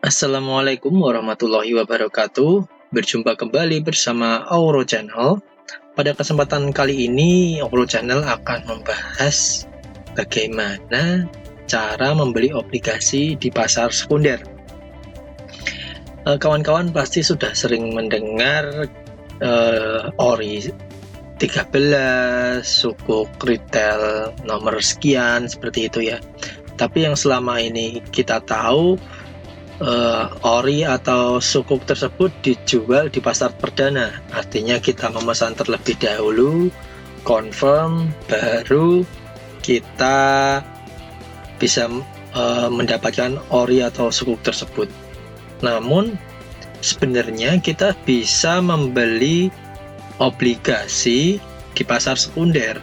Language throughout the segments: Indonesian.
Assalamualaikum warahmatullahi wabarakatuh. Berjumpa kembali bersama Auro Channel. Pada kesempatan kali ini, Auro Channel akan membahas bagaimana cara membeli obligasi di pasar sekunder. Kawan-kawan pasti sudah sering mendengar ORI 13, sukuk retail nomor sekian, seperti itu ya. Tapi yang selama ini kita tahu, ori atau sukuk tersebut dijual di pasar perdana. Artinya kita memesan terlebih dahulu, confirm, baru kita bisa mendapatkan ori atau sukuk tersebut. Namun sebenarnya kita bisa membeli obligasi di pasar sekunder.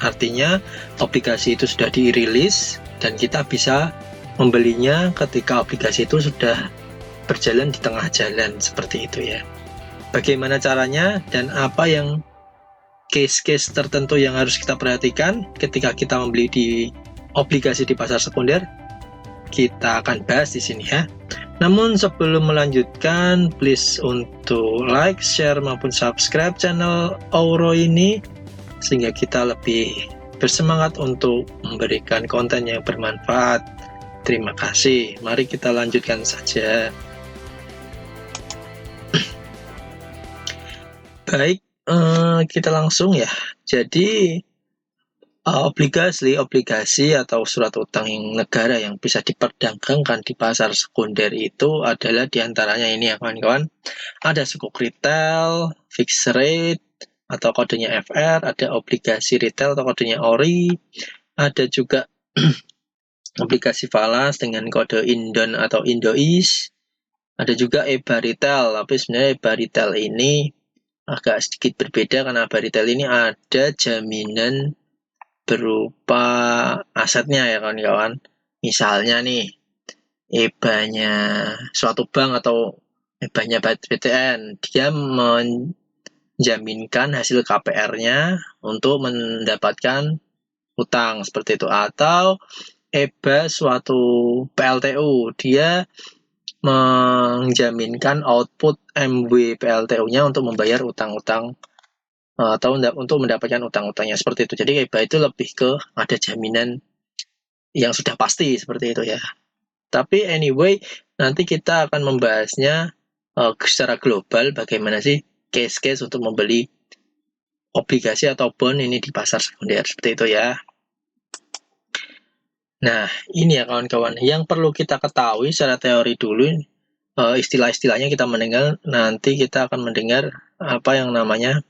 Artinya obligasi itu sudah dirilis dan kita bisa membelinya ketika obligasi itu sudah berjalan di tengah jalan, seperti itu ya. Bagaimana caranya dan apa yang case-case tertentu yang harus kita perhatikan ketika kita membeli di obligasi di pasar sekunder, kita akan bahas di sini ya. Namun sebelum melanjutkan, please untuk like, share maupun subscribe channel Auro ini sehingga kita lebih bersemangat untuk memberikan konten yang bermanfaat. Terima kasih. Mari kita lanjutkan saja. Baik, kita langsung ya. Jadi obligasi atau surat utang yang negara yang bisa diperdagangkan di pasar sekunder itu adalah diantaranya ini ya kawan-kawan. Ada sukuk retail, fixed rate atau kodenya FR, ada obligasi retail atau kodenya ORI, ada juga obligasi falas dengan kode Indon atau Indois. Ada juga EBA retail, tapi sebenarnya EBA retail ini agak sedikit berbeda karena EBA retail ini ada jaminan berupa asetnya ya kawan-kawan. Misalnya nih, EBA-nya suatu bank atau EBA-nya BTN, dia menjaminkan hasil KPR-nya untuk mendapatkan utang seperti itu. Atau EBA suatu PLTU, dia menjaminkan output MW PLTU-nya untuk membayar utang-utang atau untuk mendapatkan utang-utangnya seperti itu. Jadi EBA itu lebih ke ada jaminan yang sudah pasti seperti itu ya. Tapi anyway, nanti kita akan membahasnya secara global bagaimana sih case-case untuk membeli obligasi atau bond ini di pasar sekunder seperti itu ya. Nah, ini ya kawan-kawan, yang perlu kita ketahui secara teori dulu, istilah-istilahnya kita mendengar, nanti kita akan mendengar apa yang namanya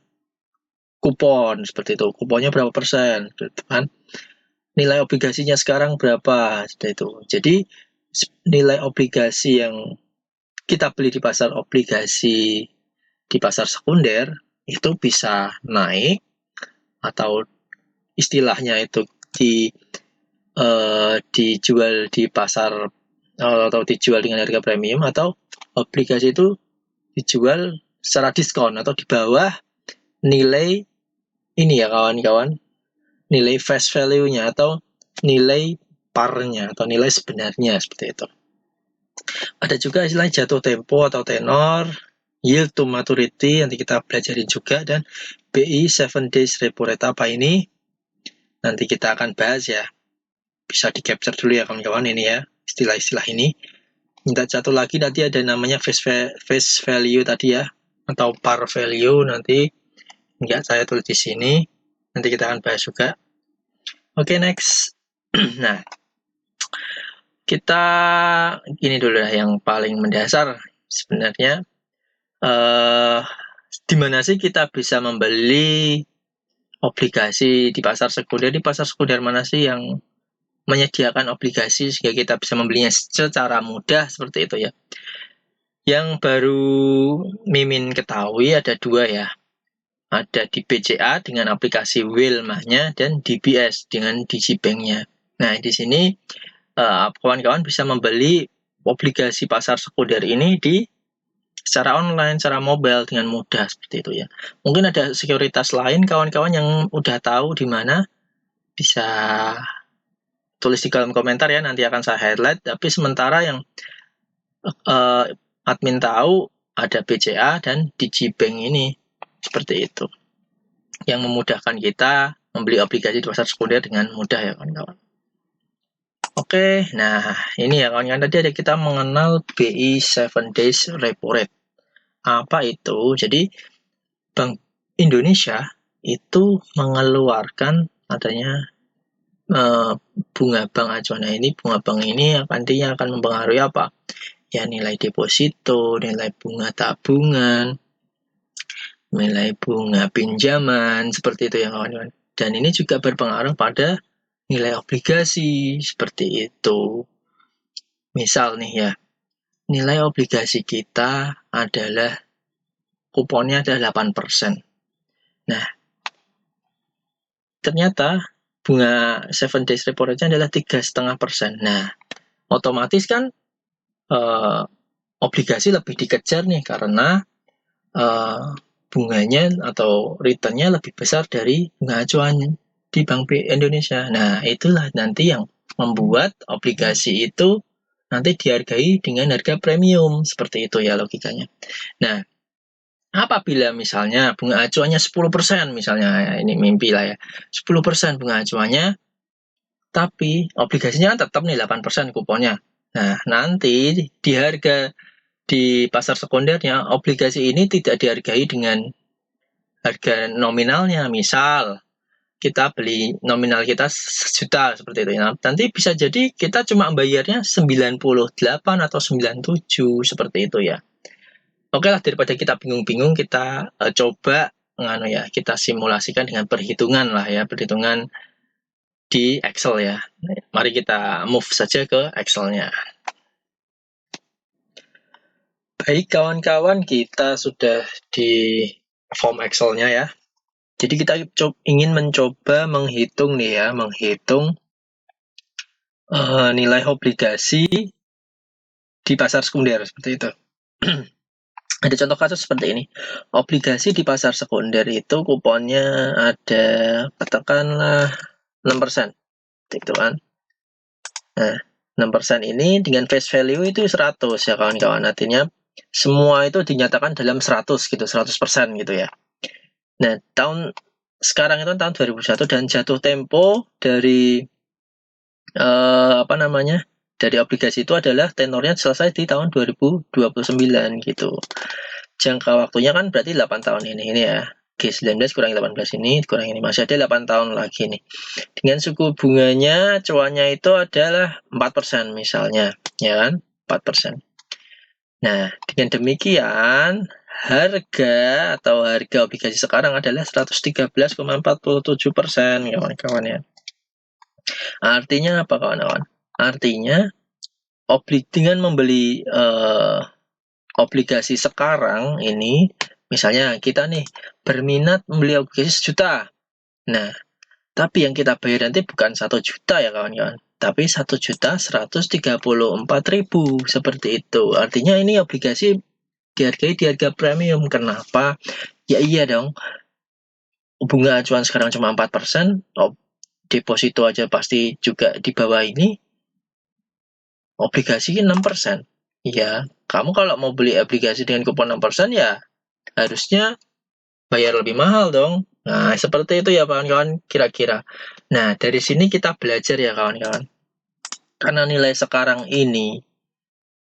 kupon, seperti itu. Kuponnya berapa persen, gitu kan. Nilai obligasinya sekarang berapa, seperti itu. Jadi, nilai obligasi yang kita beli di pasar obligasi di pasar sekunder, itu bisa naik, atau istilahnya itu dijual di pasar atau dijual dengan harga premium, atau obligasi itu dijual secara diskon atau di bawah nilai ini ya kawan-kawan, nilai face value-nya atau nilai parnya atau nilai sebenarnya seperti itu. Ada juga istilah jatuh tempo atau tenor, yield to maturity, nanti kita belajarin juga, dan BI 7 days repo rate apa ini nanti kita akan bahas ya. Bisa di capture dulu ya kawan-kawan ini ya, istilah-istilah ini. Minta satu lagi nanti ada namanya face value tadi ya, atau par value, nanti enggak saya tulis di sini, nanti kita akan bahas juga. Oke, next. Nah, kita ini dulu lah yang paling mendasar sebenarnya. Di mana sih kita bisa membeli obligasi di pasar sekunder? Di pasar sekunder mana sih yang menyediakan obligasi sehingga kita bisa membelinya secara mudah seperti itu ya. Yang baru Mimin ketahui ada dua ya. Ada di BCA dengan aplikasi Wilmah-nya dan DBS dengan Digibank-nya. Nah, di sini kawan-kawan bisa membeli obligasi pasar sekunder ini secara online, secara mobile dengan mudah seperti itu ya. Mungkin ada sekuritas lain kawan-kawan yang udah tahu di mana, bisa tulis di kolom komentar ya, nanti akan saya highlight. Tapi sementara yang admin tahu ada BCA dan Digibank ini. Seperti itu. Yang memudahkan kita membeli obligasi di pasar sekunder dengan mudah ya kawan-kawan. Oke, nah ini ya kawan-kawan, tadi ada kita mengenal BI 7 Days Repo Rate. Apa itu? Jadi Bank Indonesia itu mengeluarkan adanya bunga bank acuan. Nah, ini bunga bank ini nantinya akan mempengaruhi apa? Ya nilai deposito, nilai bunga tabungan, nilai bunga pinjaman, seperti itu ya kawan-kawan. Dan ini juga berpengaruh pada nilai obligasi, seperti itu. Misal nih ya, nilai obligasi kita adalah kuponnya adalah 8%. Nah, ternyata bunga 7 days repo rate-nya adalah 3,5%. Nah, otomatis kan obligasi lebih dikejar nih karena bunganya atau return-nya lebih besar dari bunga acuan di Bank Indonesia. Nah, itulah nanti yang membuat obligasi itu nanti dihargai dengan harga premium. Seperti itu ya logikanya. Nah, apabila misalnya bunga acuannya 10%, misalnya ini mimpi lah ya, 10% bunga acuannya, tapi obligasinya tetap nih 8% kuponnya. Nah, nanti di harga di pasar sekundernya, obligasi ini tidak dihargai dengan harga nominalnya. Misal, kita beli nominal kita 1 juta seperti itu. Nah, nanti bisa jadi kita cuma bayarnya 98 atau 97 seperti itu ya. Oke lah, daripada kita bingung-bingung, kita coba kita simulasikan dengan perhitungan lah ya, perhitungan di Excel ya. Mari kita move saja ke Excel-nya. Baik kawan-kawan, kita sudah di form Excel-nya ya. Jadi kita ingin mencoba menghitung nih ya, menghitung nilai obligasi di pasar sekunder seperti itu. Ada contoh kasus seperti ini. Obligasi di pasar sekunder itu kuponnya ada katakanlah 6%. Gitu kan. Nah, 6% ini dengan face value itu 100 ya kawan-kawan. Artinya semua itu dinyatakan dalam 100 gitu, 100% gitu ya. Nah, sekarang itu tahun 2001 dan jatuh tempo dari dari obligasi itu adalah tenornya selesai di tahun 2029 gitu. Jangka waktunya kan berarti 8 tahun ini ya. G19 kurang 18 ini, kurang ini. Masih ada 8 tahun lagi nih. Dengan suku bunganya, cuannya itu adalah 4% misalnya. Ya kan? 4%. Nah, dengan demikian, harga obligasi sekarang adalah 113,47% kawan-kawan ya. Artinya apa kawan-kawan? Artinya dengan membeli obligasi sekarang ini, misalnya kita nih berminat membeli obligasi 1 juta. Nah, tapi yang kita bayar nanti bukan 1 juta ya kawan-kawan, tapi 1.134.000 seperti itu. Artinya ini obligasi dihargai di harga premium. Kenapa? Ya iya dong. Bunga acuan sekarang cuma 4%, deposito aja pasti juga di bawah ini. Obligasi 6%. Ya, kamu kalau mau beli obligasi dengan kupon 6% ya harusnya bayar lebih mahal dong. Nah, seperti itu ya kawan-kawan kira-kira. Nah, dari sini kita belajar ya kawan-kawan. Karena nilai sekarang ini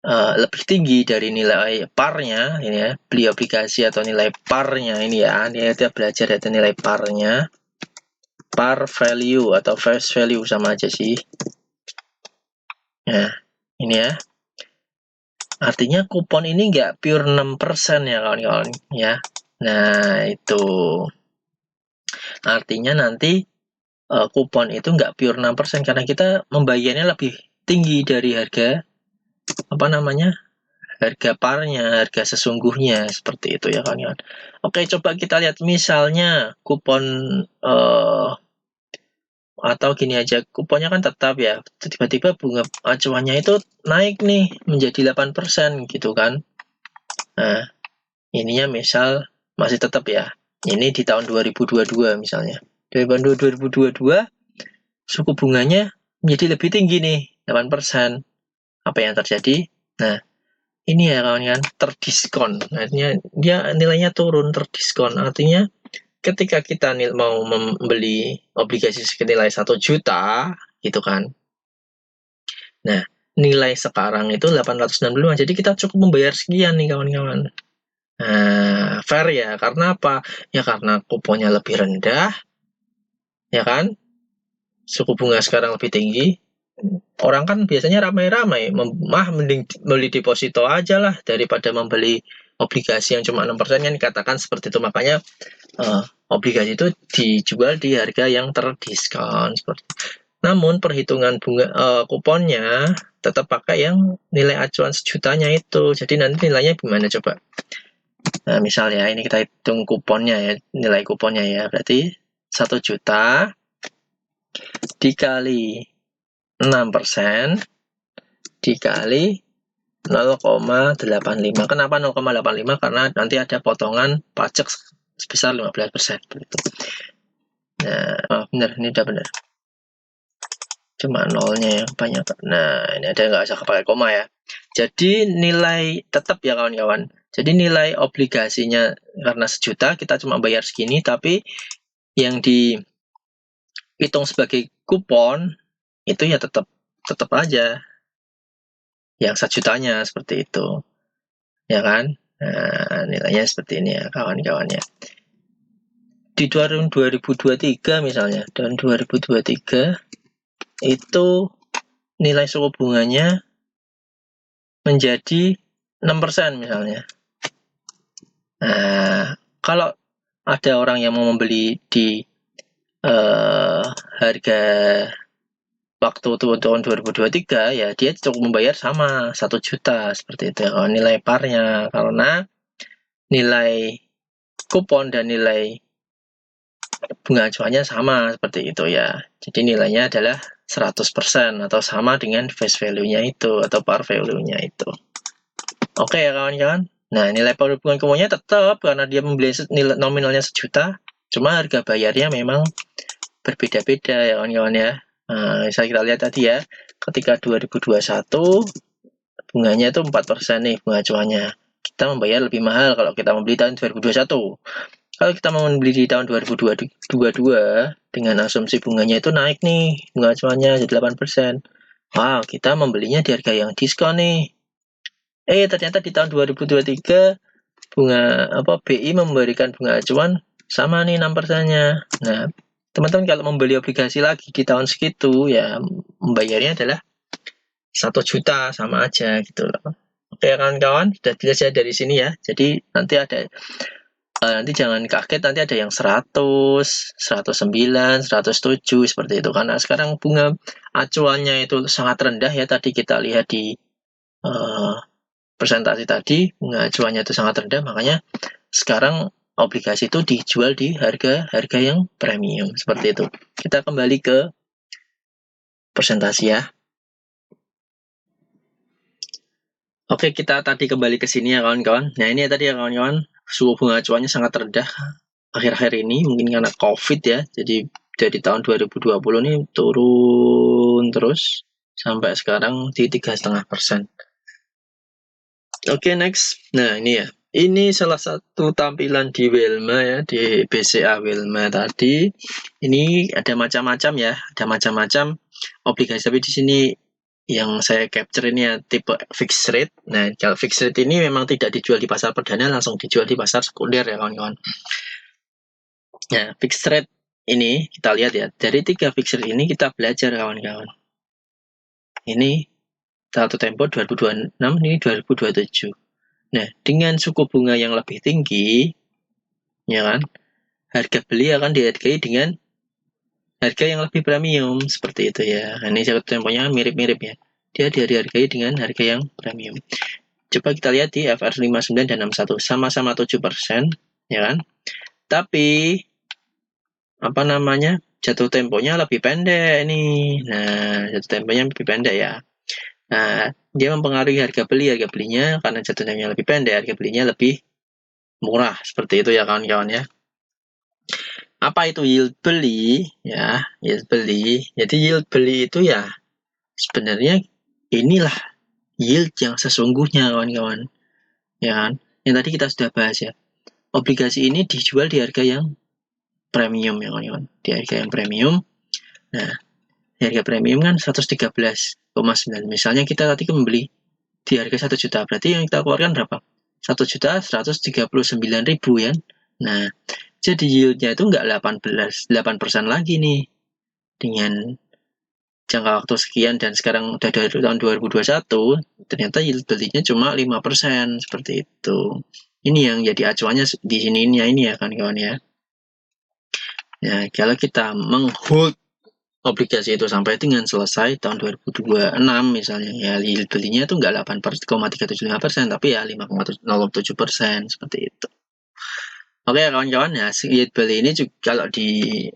lebih tinggi dari nilai parnya, ini ya, beli obligasi atau nilai parnya ini ya. Ini kita belajar itu nilai parnya. Par value atau face value sama aja sih. Nah, ini ya. Artinya kupon ini nggak pure 6% ya kawan-kawan ya. Nah, itu. Artinya nanti kupon itu nggak pure 6% karena kita membayarnya lebih tinggi dari harga harga parnya, harga sesungguhnya seperti itu ya kawan-kawan. Oke, coba kita lihat misalnya kupon atau gini aja, kuponnya kan tetap ya, tiba-tiba bunga acuannya itu naik nih menjadi 8% gitu kan. Nah, ininya misal masih tetap ya, ini di tahun 2022 misalnya. Di tahun 2022 suku bunganya menjadi lebih tinggi nih, 8%. Apa yang terjadi? Nah, ini ya kawan-kawan, terdiskon. Artinya dia nilainya turun, terdiskon. Artinya ketika kita mau membeli obligasi senilai 1 juta, gitu kan. Nah, nilai sekarang itu 865, jadi kita cukup membayar sekian nih kawan-kawan. Nah, fair ya, karena apa? Ya karena kuponnya lebih rendah, ya kan? Suku bunga sekarang lebih tinggi. Orang kan biasanya ramai-ramai, mending beli deposito aja lah daripada membeli obligasi yang cuma 6% kan dikatakan seperti itu. Makanya obligasi itu dijual di harga yang terdiskon seperti itu. Namun perhitungan bunga kuponnya tetap pakai yang nilai acuan sejutanya itu. Jadi nanti nilainya gimana coba? Nah, misalnya ini kita hitung kuponnya ya, nilai kuponnya ya. Berarti 1 juta dikali 6% dikali 0,85. Kenapa 0,85? Karena nanti ada potongan pajak sebesar 15%. Nah, benar, ini udah benar. Cuma nolnya yang banyak. Nah, ini ada nggak usah pakai koma ya. Jadi nilai tetap ya kawan-kawan. Jadi nilai obligasinya karena 1 juta kita cuma bayar segini, tapi yang dihitung sebagai kupon itu ya tetap aja yang 1 jutanya seperti itu, ya kan? Nah, nilainya seperti ini ya kawan-kawannya. Di tahun 2023 misalnya, tahun 2023 itu nilai suku bunganya menjadi 6% misalnya. Nah, kalau ada orang yang mau membeli di harga waktu tahun 2023 ya dia cukup membayar sama 1 juta seperti itu ya, kalau nilai parnya, karena nilai kupon dan nilai bunga acuannya sama seperti itu ya. Jadi nilainya adalah 100% atau sama dengan face value-nya itu atau par value-nya itu. Oke ya kawan-kawan. Nah, nilai perhubungan kuponnya tetap karena dia membeli nilai nominalnya 1 juta, cuma harga bayarnya memang berbeda-beda ya kawan-kawan ya. Nah, bisa kita lihat tadi ya, ketika 2021 bunganya itu 4% nih bunga acuannya. Kita membayar lebih mahal kalau kita membeli tahun 2021. Kalau kita mau membeli di tahun 2022 dengan asumsi bunganya itu naik nih, bunga acuannya jadi 8%. Wow, kita membelinya di harga yang diskon nih. Ternyata di tahun 2023 BI memberikan bunga acuan sama nih 6%-nya. Nah, teman-teman kalau membeli obligasi lagi di tahun segitu ya membayarnya adalah 1 juta sama aja gitu loh. Oke kawan-kawan, sudah dilihat dari sini ya. Jadi nanti jangan kaget nanti ada yang 100, 109, 107 seperti itu karena sekarang bunga acuannya itu sangat rendah ya, tadi kita lihat di presentasi tadi bunga acuannya itu sangat rendah, makanya sekarang obligasi itu dijual di harga yang premium seperti itu. Kita kembali ke presentasi ya. Oke, kita tadi kembali ke sini ya kawan-kawan. Nah, ini ya tadi ya kawan-kawan, suku bunga acuannya sangat rendah akhir-akhir ini, mungkin karena COVID ya. Jadi dari tahun 2020 ini turun terus sampai sekarang di 3,5%. Oke, next. Nah, ini ya. Ini salah satu tampilan di Wilma ya, di BCA Wilma tadi. Ini ada macam-macam ya, ada macam-macam obligasi. Tapi di sini yang saya capture ini ya tipe fixed rate. Nah, kalau fixed rate ini memang tidak dijual di pasar perdana, langsung dijual di pasar sekunder ya kawan-kawan. Nah, fixed rate ini kita lihat ya, dari 3 fixed rate ini kita belajar kawan-kawan. Ini satu tempo 2026, ini 2027. Nah, dengan suku bunga yang lebih tinggi, ya kan, harga beli akan dihargai dengan harga yang lebih premium, seperti itu ya. Nah, ini satu temponya mirip-mirip ya. Dia dihargai dengan harga yang premium. Coba kita lihat di FR59 dan 61, sama-sama 7%, ya kan. Tapi, jatuh temponya lebih pendek nih. Nah, jatuh temponya lebih pendek ya. Nah, dia mempengaruhi harga belinya karena jatuh temponya lebih pendek, harga belinya lebih murah, seperti itu ya kawan-kawan ya. Apa itu yield beli? Ya, yield beli. Jadi yield beli itu ya sebenarnya inilah yield yang sesungguhnya, kawan-kawan. Ya kan? Yang tadi kita sudah bahas ya. Obligasi ini dijual di harga yang premium ya, kawan-kawan. Di harga yang premium. Nah, harga premium kan 113,9. Misalnya kita tadi membeli di harga 1 juta, berarti yang kita keluarkan berapa? 1.139.000 ya. Nah, jadi yieldnya itu nggak 8% lagi nih. Dengan jangka waktu sekian dan sekarang udah dari tahun 2021, ternyata yield belinya cuma 5%, seperti itu. Ini yang jadi acuannya di sini ini ya kawan-kawan ya. Nah, kalau kita menghold obligasi itu sampai dengan selesai tahun 2026 misalnya, ya yield belinya itu nggak 8,375%, tapi ya 5,07%, seperti itu. Oke kawan-kawan, ya yield beli ini juga kalau di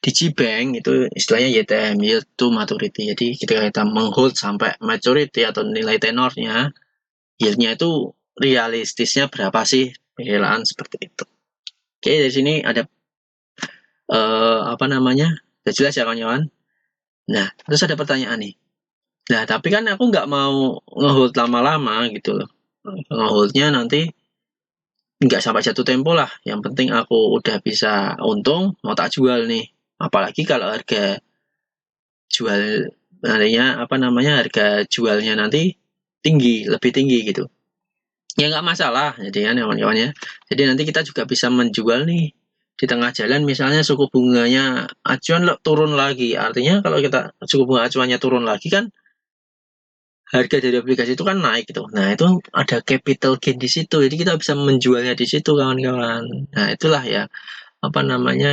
GBank itu istilahnya YTM, yield to maturity. Jadi ketika kita menghold sampai maturity atau nilai tenornya, yieldnya itu realistisnya berapa sih, pembelaan seperti itu. Oke, dari sini ada udah jelas ya kawan-kawan. Nah, terus ada pertanyaan nih. Nah, tapi kan aku nggak mau ngehold lama-lama gitu loh. Ngeholdnya nanti nggak sampai jatuh tempo lah. Yang penting aku udah bisa untung, mau tak jual nih. Apalagi kalau harga jual harga jualnya nanti lebih tinggi gitu. Ya nggak masalah, jadi kan kawan-kawan ya. Jadi nanti kita juga bisa menjual nih di tengah jalan, misalnya suku bunganya acuan turun lagi. Artinya kalau kita suku bunga acuannya turun lagi kan harga dari obligasi itu kan naik gitu. Nah, itu ada capital gain di situ. Jadi kita bisa menjualnya di situ kawan-kawan. Nah, itulah ya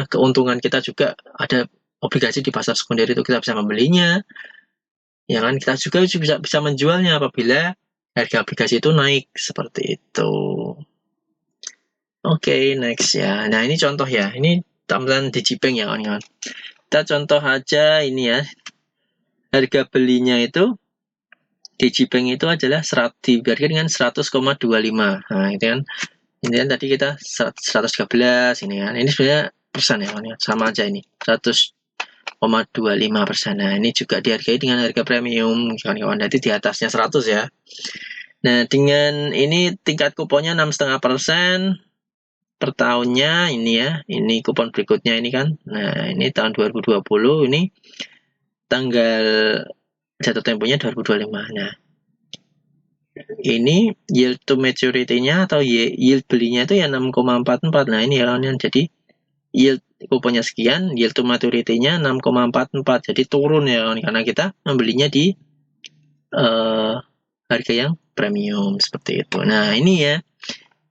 keuntungan kita juga. Ada obligasi di pasar sekunder itu kita bisa membelinya. Ya kan, kita juga bisa menjualnya apabila harga obligasi itu naik, seperti itu. Oke, next ya. Nah, ini contoh ya. Ini tampilan di GBank ya kawan-kawan. Kita contoh aja ini ya. Harga belinya itu di GBank itu adalah dibayarkan dengan 100,25. Nah, itu kan. Ini kan tadi kita 113 ini kan. Ini sebenarnya persen ya kawan-kawan. Sama aja ini. 100,25%. Nah, ini juga dihargai dengan harga premium kawan-kawan. Jadi di atasnya 100 ya. Nah, dengan ini tingkat kuponnya 6,5% per tahunnya ini ya. Ini kupon berikutnya ini kan. Nah, ini tahun 2020, ini tanggal jatuh temponya 2025. Nah, ini yield to maturity-nya atau yield belinya itu ya 6,44. Nah, ini ya kawan. Jadi yield kuponnya sekian, yield to maturity-nya 6,44. Jadi turun ya kawan, karena kita membelinya di harga yang premium, seperti itu. Nah, ini ya.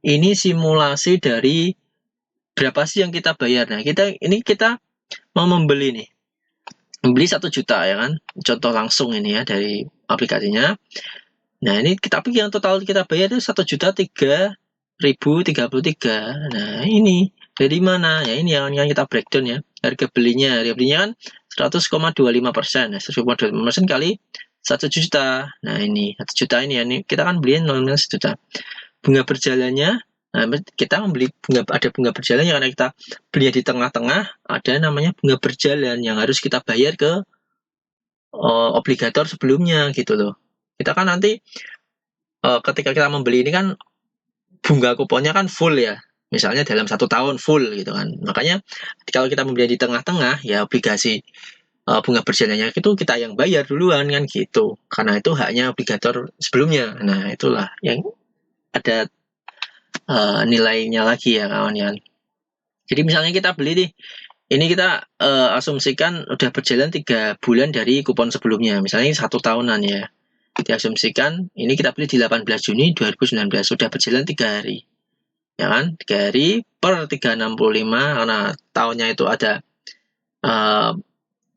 Ini simulasi dari berapa sih yang kita bayar. Nah, kita mau membeli nih. Membeli 1 juta ya kan. Contoh langsung ini ya dari aplikasinya. Nah, ini tapi yang total kita bayar itu 1.003.033. Nah, ini dari mana? Ya ini yang kita breakdown ya. Harga belinya kan 100,25%. Nah, 100,25% kali 1 juta. Nah, ini 1 juta ini ya. Ini kita kan beli nominal 1 juta. Bunga berjalannya, nah, kita membeli ada bunga berjalannya karena kita beli di tengah-tengah, ada namanya bunga berjalan yang harus kita bayar ke obligator sebelumnya gitu loh. Kita kan nanti ketika kita membeli ini kan bunga kuponnya kan full ya, misalnya dalam 1 tahun full gitu kan. Makanya kalau kita membeli di tengah-tengah ya obligasi bunga berjalannya itu kita yang bayar duluan kan gitu, karena itu haknya obligator sebelumnya. Nah, itulah yang ada nilainya lagi ya kawan-kawan. Jadi misalnya kita beli nih, ini kita asumsikan udah berjalan 3 bulan dari kupon sebelumnya, misalnya 1 tahunan ya. Diasumsikan ini kita beli di 18 Juni 2019, sudah berjalan 3 hari. Ya kan? 3 hari per 365, karena tahunnya itu ada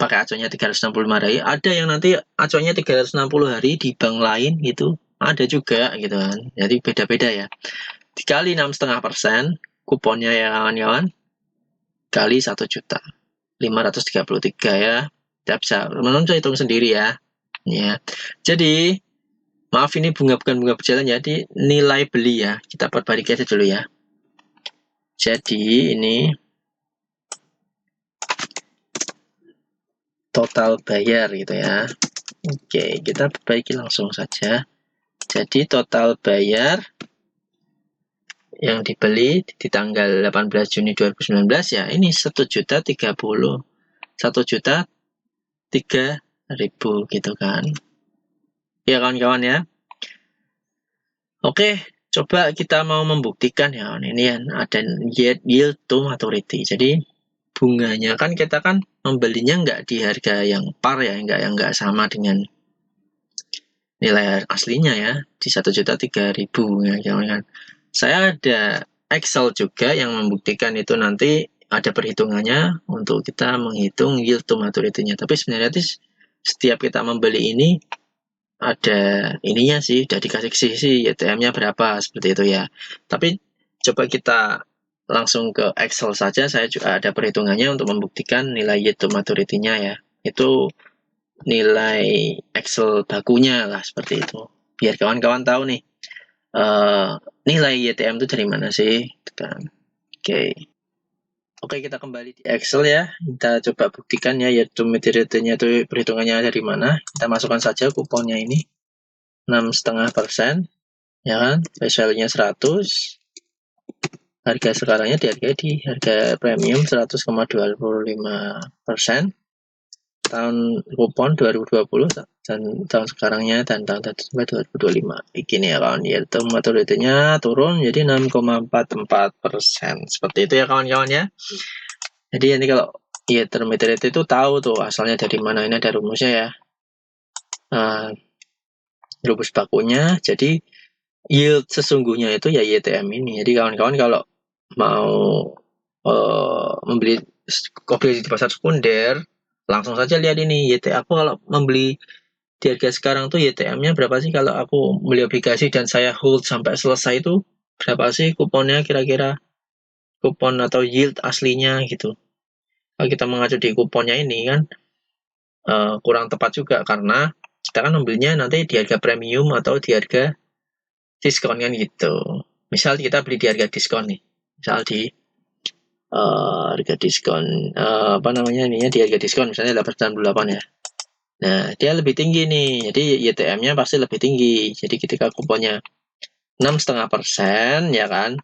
pakai acuannya 365 hari, ada yang nanti acuannya 360 hari di bank lain gitu. Ada juga gitu kan. Jadi beda-beda ya. Dikali 6,5% kuponnya ya kawan-kawan, kali 1.533 ya. Kita bisa hitung sendiri ya. Ya. Jadi maaf, ini bukan bunga berjalan ya, jadi nilai beli ya. Kita perbandingkan aja dulu ya. Jadi ini total bayar gitu ya. Oke, kita perbaiki langsung saja. Jadi total bayar yang dibeli di tanggal 18 Juni 2019 ya ini 1.030.000 1.003.000 gitu kan. Ya kawan-kawan ya. Oke, coba kita mau membuktikan ya. Ini ya ada yield to maturity. Jadi bunganya kan kita kan membelinya nggak di harga yang par ya, nggak sama dengan nilai aslinya ya, di 1.003.000 ya kawan-kawan. Saya ada Excel juga yang membuktikan itu nanti ada perhitungannya untuk kita menghitung yield to maturity-nya. Tapi sebenarnya setiap kita membeli ini ada ininya sih, udah dikasih sih YTM-nya berapa seperti itu ya. Tapi coba kita langsung ke Excel saja, saya juga ada perhitungannya untuk membuktikan nilai yield to maturity-nya ya. Itu nilai Excel bakunya lah seperti itu. Biar kawan-kawan tahu nih nilai YTM itu dari mana sih? Oke, kita kembali di Excel ya. Kita coba buktikan ya yaitu maturity-nya itu perhitungannya dari mana. Kita masukkan saja kuponnya ini 6,5%, ya kan? Face value-nya 100. Harga sekarangnya di harga premium 100,25%. Tahun kupon 2020 dan tahun sekarangnya dan tahun 2025. Begini ya kawan, yaitu maturity-nya turun jadi 6,44%. Seperti itu ya kawan-kawan ya. Jadi ini kalau maturity itu tahu tuh asalnya dari mana. Ini ada rumusnya ya. Rumus bakunya. Jadi yield sesungguhnya itu ya YTM ini. Jadi kawan-kawan kalau mau membeli obligasi di pasar sekunder, langsung saja lihat ini YTM. Aku kalau membeli di harga sekarang tuh YTM-nya berapa sih kalau aku beli obligasi dan saya hold sampai selesai itu berapa sih kuponnya kira-kira, kupon atau yield aslinya gitu. Kalau kita mengacu di kuponnya ini kan kurang tepat juga karena kita kan membelinya nanti di harga premium atau di harga diskon kan gitu. Misal kita beli di harga diskon nih, misal di harga diskon apa namanya ininya di harga diskon misalnya 898 ya. Nah dia lebih tinggi nih, jadi YTM-nya pasti lebih tinggi. Jadi ketika kuponnya 6,5% ya kan,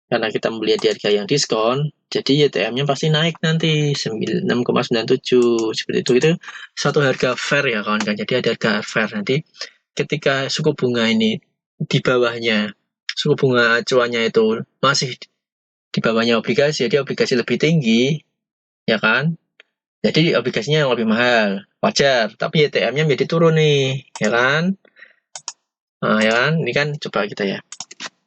karena kita membeli di harga yang diskon, jadi YTM-nya pasti naik nanti 6,97 seperti itu. Itu satu harga fair ya kawan-kawan. Jadi ada harga fair nanti ketika suku bunga ini di bawahnya suku bunga acuannya itu masih di bawahnya obligasi, jadi obligasi lebih tinggi ya kan, jadi obligasinya yang lebih mahal, wajar. Tapi YTM-nya menjadi turun nih ya kan. Nah ya kan, ini kan coba kita ya,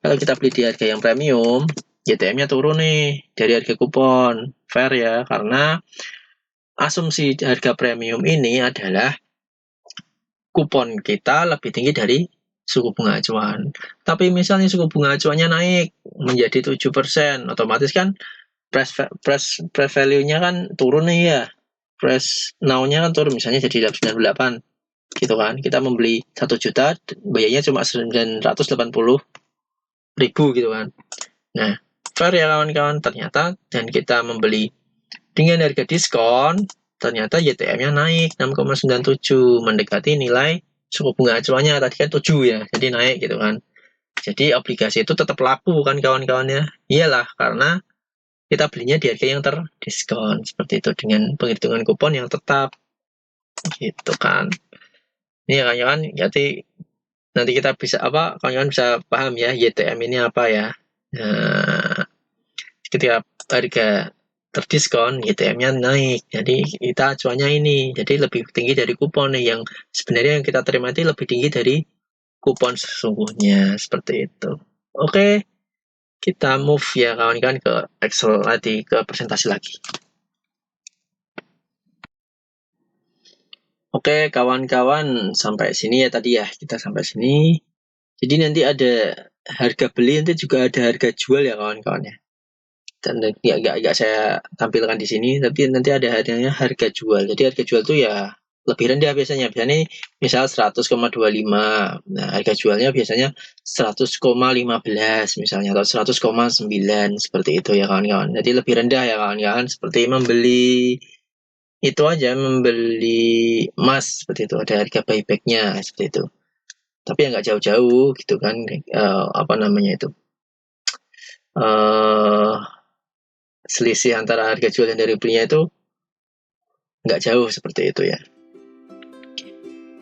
kalau kita beli di harga yang premium YTM-nya turun nih dari harga kupon, fair ya, karena asumsi harga premium ini adalah kupon kita lebih tinggi dari suku bunga acuan. Tapi misalnya suku bunga acuannya naik menjadi 7%, otomatis kan price value-nya kan turun nih ya. Price now-nya kan turun, misalnya jadi 98 gitu kan. Kita membeli 1 juta, bayarnya cuma 980.000 gitu kan. Nah, fair ya kawan-kawan, ternyata dan kita membeli dengan harga diskon, ternyata YTM-nya naik 6,97, mendekati nilai suku bunga acuannya tadi kan 7 ya, jadi naik gitu kan. Jadi obligasi itu tetap laku kan kawan-kawannya. Iyalah, karena kita belinya di harga yang terdiskon seperti itu dengan penghitungan kupon yang tetap gitu kan. Ini ya kawan-kawan, jadi nanti kita bisa kawan-kawan bisa paham ya YTM ini apa ya. Nah, ketika harga terdiskon YTM-nya naik, jadi kita acuannya ini jadi lebih tinggi dari kupon nih, yang sebenarnya yang kita terima itu lebih tinggi dari kupon sesungguhnya seperti itu. Oke, kita move ya kawan-kawan ke Excel lagi, ke presentasi lagi. Oke kawan-kawan, sampai sini ya tadi ya, kita sampai sini. Jadi nanti ada harga beli, nanti juga ada harga jual ya kawan-kawan ya. Dan nggak saya tampilkan di sini, tapi nanti ada harga jual. Jadi harga jual itu ya lebih rendah biasanya misal 100,25. Nah harga jualnya biasanya 100,15 misalnya, atau 100,9 seperti itu ya kawan-kawan. Jadi lebih rendah ya kawan-kawan, seperti membeli itu aja membeli emas seperti itu, ada harga buybacknya seperti itu. Tapi yang nggak jauh-jauh gitu kan, apa namanya itu, selisih antara harga jual dan dari belinya itu nggak jauh seperti itu ya.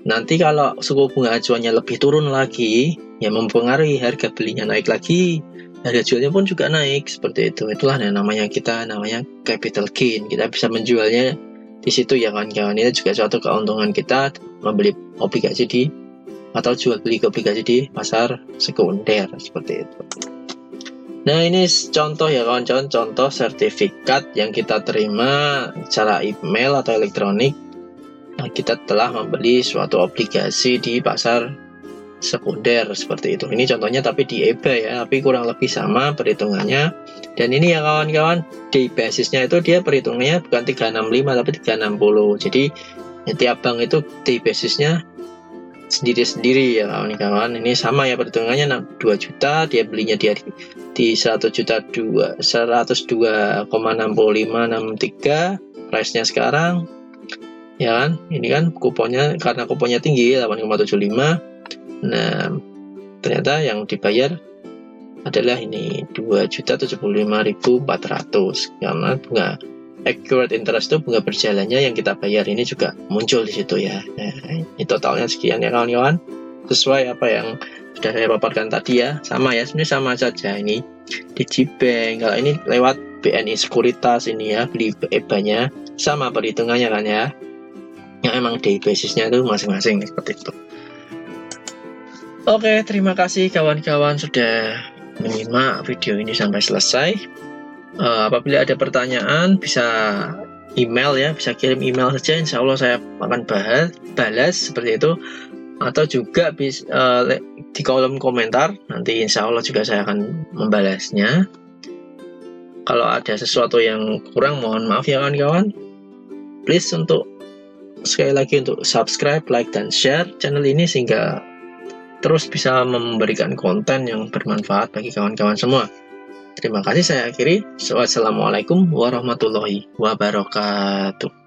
Nanti kalau suku bunga acuannya lebih turun lagi, ya mempengaruhi harga belinya naik lagi, harga jualnya pun juga naik seperti itu. Itulah namanya capital gain. Kita bisa menjualnya di situ ya kawan-kawan. Ini juga suatu keuntungan kita membeli obligasi atau jual beli obligasi di pasar sekunder seperti itu. Nah, ini contoh ya kawan-kawan, contoh sertifikat yang kita terima secara email atau elektronik. Kita telah membeli suatu obligasi di pasar sekunder seperti itu. Ini contohnya tapi di EBA ya, tapi kurang lebih sama perhitungannya. Dan ini ya kawan-kawan, di basisnya itu dia perhitungannya bukan 365 tapi 360. Jadi tiap bank itu di basisnya sendiri-sendiri ya kawan-kawan. Ini sama ya perhitungannya, 2 juta dia belinya di 102,6563 price-nya sekarang ya kan. Ini kan kuponnya, karena kuponnya tinggi 8,75. Nah, ternyata yang dibayar adalah ini 2.075.400 karena bunga accurate interest itu bunga berjalannya yang kita bayar ini juga muncul di situ ya. Nah, ini totalnya sekian ya kawan-kawan, sesuai apa yang sudah saya paparkan tadi ya. Sama ya, sebenarnya sama saja ini di GBank. Kalau ini lewat BNI Sekuritas ini ya, beli EBA-nya sama perhitungannya kan ya. Yang emang di basisnya itu masing-masing seperti itu. Oke, terima kasih kawan-kawan sudah menyimak video ini sampai selesai. Apabila ada pertanyaan bisa email ya, bisa kirim email saja, insya Allah saya akan balas seperti itu. Atau juga bisa di kolom komentar, nanti insya Allah juga saya akan membalasnya. Kalau ada sesuatu yang kurang mohon maaf ya kawan-kawan. Please sekali lagi untuk subscribe, like, dan share channel ini sehingga terus bisa memberikan konten yang bermanfaat bagi kawan-kawan semua. Terima kasih, saya akhiri. Wassalamualaikum warahmatullahi wabarakatuh.